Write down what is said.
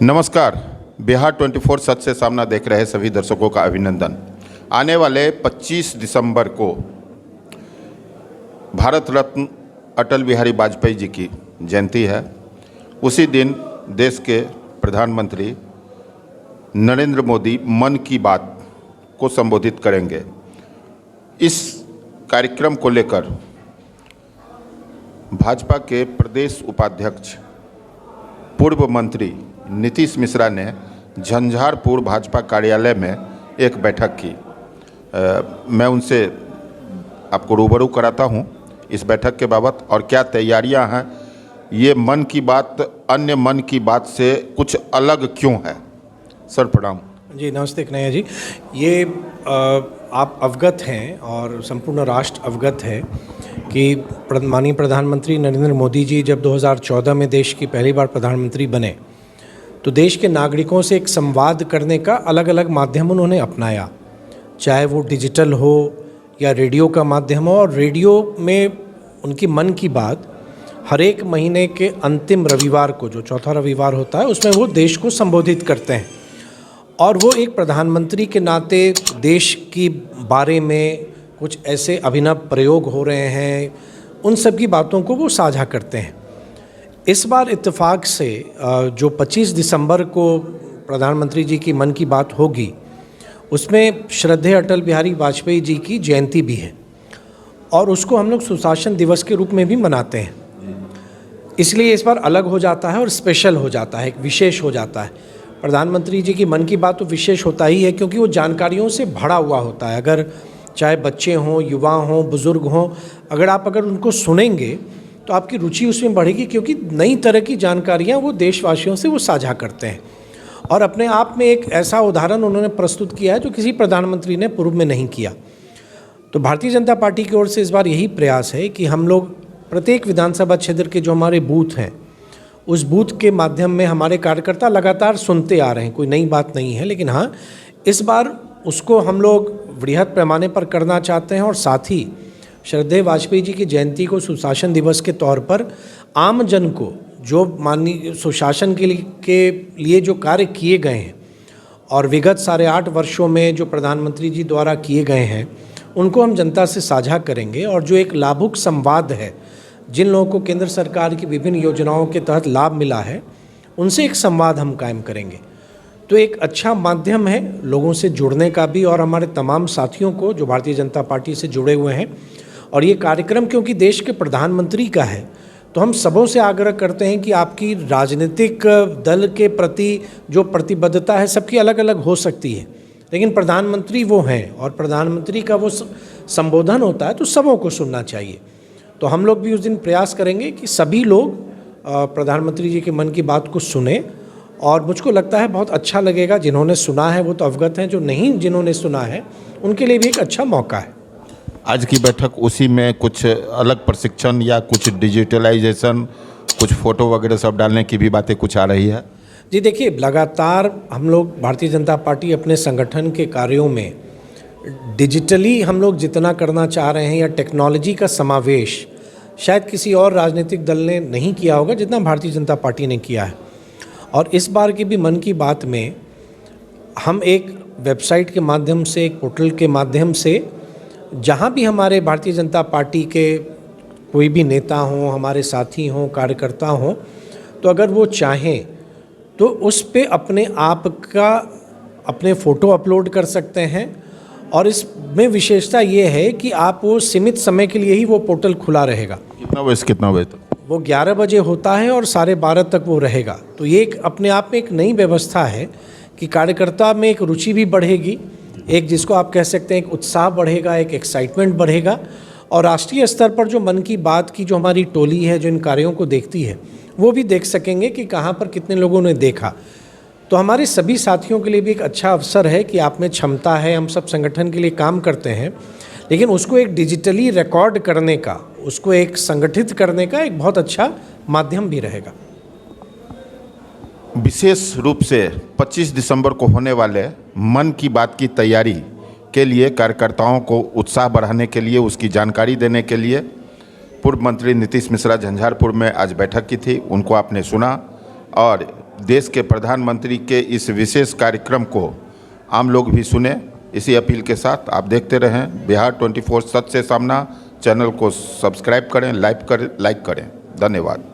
नमस्कार। बिहार 24 सच से सामना देख रहे सभी दर्शकों का अभिनंदन। आने वाले 25 दिसंबर को भारत रत्न अटल बिहारी वाजपेयी जी की जयंती है। उसी दिन देश के प्रधानमंत्री नरेंद्र मोदी मन की बात को संबोधित करेंगे। इस कार्यक्रम को लेकर भाजपा के प्रदेश उपाध्यक्ष पूर्व मंत्री नीतीश मिश्रा ने झंझारपुर भाजपा कार्यालय में एक बैठक की। मैं उनसे आपको रूबरू कराता हूं इस बैठक के बाबत और क्या तैयारियां हैं। ये मन की बात अन्य मन की बात से कुछ अलग क्यों है। सर प्रणाम। जी नमस्ते कन्हैया जी। ये आप अवगत हैं और संपूर्ण राष्ट्र अवगत है कि माननीय प्रधानमंत्री नरेंद्र मोदी जी जब 2014 में देश की पहली बार प्रधानमंत्री बने तो देश के नागरिकों से एक संवाद करने का अलग अलग माध्यम उन्होंने अपनाया, चाहे वो डिजिटल हो या रेडियो का माध्यम हो। और रेडियो में उनकी मन की बात हर एक महीने के अंतिम रविवार को, जो चौथा रविवार होता है, उसमें वो देश को संबोधित करते हैं और वो एक प्रधानमंत्री के नाते देश की बारे में कुछ ऐसे अभिनव प्रयोग हो रहे हैं, उन सब की बातों को वो साझा करते हैं। इस बार इत्तेफाक से जो 25 दिसंबर को प्रधानमंत्री जी की मन की बात होगी उसमें श्रद्धेय अटल बिहारी वाजपेयी जी की जयंती भी है और उसको हम लोग सुशासन दिवस के रूप में भी मनाते हैं। इसलिए इस बार अलग हो जाता है और स्पेशल हो जाता है, एक विशेष हो जाता है। प्रधानमंत्री जी की मन की बात तो विशेष होता ही है क्योंकि वो जानकारियों से भरा हुआ होता है। अगर चाहे बच्चे हों, युवा हों, बुज़ुर्ग हों, अगर उनको सुनेंगे तो आपकी रुचि उसमें बढ़ेगी क्योंकि नई तरह की जानकारियाँ वो देशवासियों से वो साझा करते हैं। और अपने आप में एक ऐसा उदाहरण उन्होंने प्रस्तुत किया है जो किसी प्रधानमंत्री ने पूर्व में नहीं किया। तो भारतीय जनता पार्टी की ओर से इस बार यही प्रयास है कि हम लोग प्रत्येक विधानसभा क्षेत्र के जो हमारे बूथ हैं उस बूथ के माध्यम में हमारे कार्यकर्ता लगातार सुनते आ रहे हैं। कोई नई बात नहीं है, लेकिन हाँ इस बार उसको हम लोग वृहद पैमाने पर करना चाहते हैं और साथ ही श्रद्धेय वाजपेयी जी की जयंती को सुशासन दिवस के तौर पर आम जन को जो माननीय सुशासन के लिए जो कार्य किए गए हैं और विगत 8.5 वर्षों में जो प्रधानमंत्री जी द्वारा किए गए हैं उनको हम जनता से साझा करेंगे। और जो एक लाभुक संवाद है, जिन लोगों को केंद्र सरकार की विभिन्न योजनाओं के तहत लाभ मिला है, उनसे एक संवाद हम कायम करेंगे। तो एक अच्छा माध्यम है लोगों से जुड़ने का भी और हमारे तमाम साथियों को जो भारतीय जनता पार्टी से जुड़े हुए हैं। और ये कार्यक्रम क्योंकि देश के प्रधानमंत्री का है तो हम सबों से आग्रह करते हैं कि आपकी राजनीतिक दल के प्रति जो प्रतिबद्धता है सबकी अलग अलग हो सकती है, लेकिन प्रधानमंत्री वो हैं और प्रधानमंत्री का वो संबोधन होता है तो सबों को सुनना चाहिए। तो हम लोग भी उस दिन प्रयास करेंगे कि सभी लोग प्रधानमंत्री जी के मन की बात को सुने और मुझको लगता है बहुत अच्छा लगेगा। जिन्होंने सुना है वो तो अवगत हैं, जो नहीं जिन्होंने सुना है उनके लिए भी एक अच्छा मौका है। आज की बैठक उसी में कुछ अलग प्रशिक्षण या कुछ डिजिटलाइजेशन, कुछ फ़ोटो वगैरह सब डालने की भी बातें कुछ आ रही है। जी देखिए, लगातार हम लोग भारतीय जनता पार्टी अपने संगठन के कार्यों में डिजिटली हम लोग जितना करना चाह रहे हैं या टेक्नोलॉजी का समावेश शायद किसी और राजनीतिक दल ने नहीं किया होगा जितना भारतीय जनता पार्टी ने किया है। और इस बार की भी मन की बात में हम एक वेबसाइट के माध्यम से, एक पोर्टल के माध्यम से, जहाँ भी हमारे भारतीय जनता पार्टी के कोई भी नेता हों, हमारे साथी हों, कार्यकर्ता हों, तो अगर वो चाहें तो उस पे अपने आप का अपने फ़ोटो अपलोड कर सकते हैं। और इसमें विशेषता ये है कि आप वो सीमित समय के लिए ही वो पोर्टल खुला रहेगा। कितना बजे तक? वो 11 बजे होता है और 12:30 तक वो रहेगा। तो ये एक अपने आप में एक नई व्यवस्था है कि कार्यकर्ता में एक रुचि भी बढ़ेगी, एक जिसको आप कह सकते हैं एक उत्साह बढ़ेगा, एक एक्साइटमेंट बढ़ेगा। और राष्ट्रीय स्तर पर जो मन की बात की जो हमारी टोली है जो इन कार्यों को देखती है वो भी देख सकेंगे कि कहाँ पर कितने लोगों ने देखा। तो हमारे सभी साथियों के लिए भी एक अच्छा अवसर है कि आप में क्षमता है, हम सब संगठन के लिए काम करते हैं, लेकिन उसको एक डिजिटली रिकॉर्ड करने का, उसको एक संगठित करने का एक बहुत अच्छा माध्यम भी रहेगा। विशेष रूप से 25 दिसंबर को होने वाले मन की बात की तैयारी के लिए कार्यकर्ताओं को उत्साह बढ़ाने के लिए, उसकी जानकारी देने के लिए पूर्व मंत्री नीतीश मिश्रा झंझारपुर में आज बैठक की थी। उनको आपने सुना और देश के प्रधानमंत्री के इस विशेष कार्यक्रम को आम लोग भी सुने। इसी अपील के साथ आप देखते रहें बिहार 24 सच से सामना। चैनल को सब्सक्राइब करें, लाइक करें। धन्यवाद।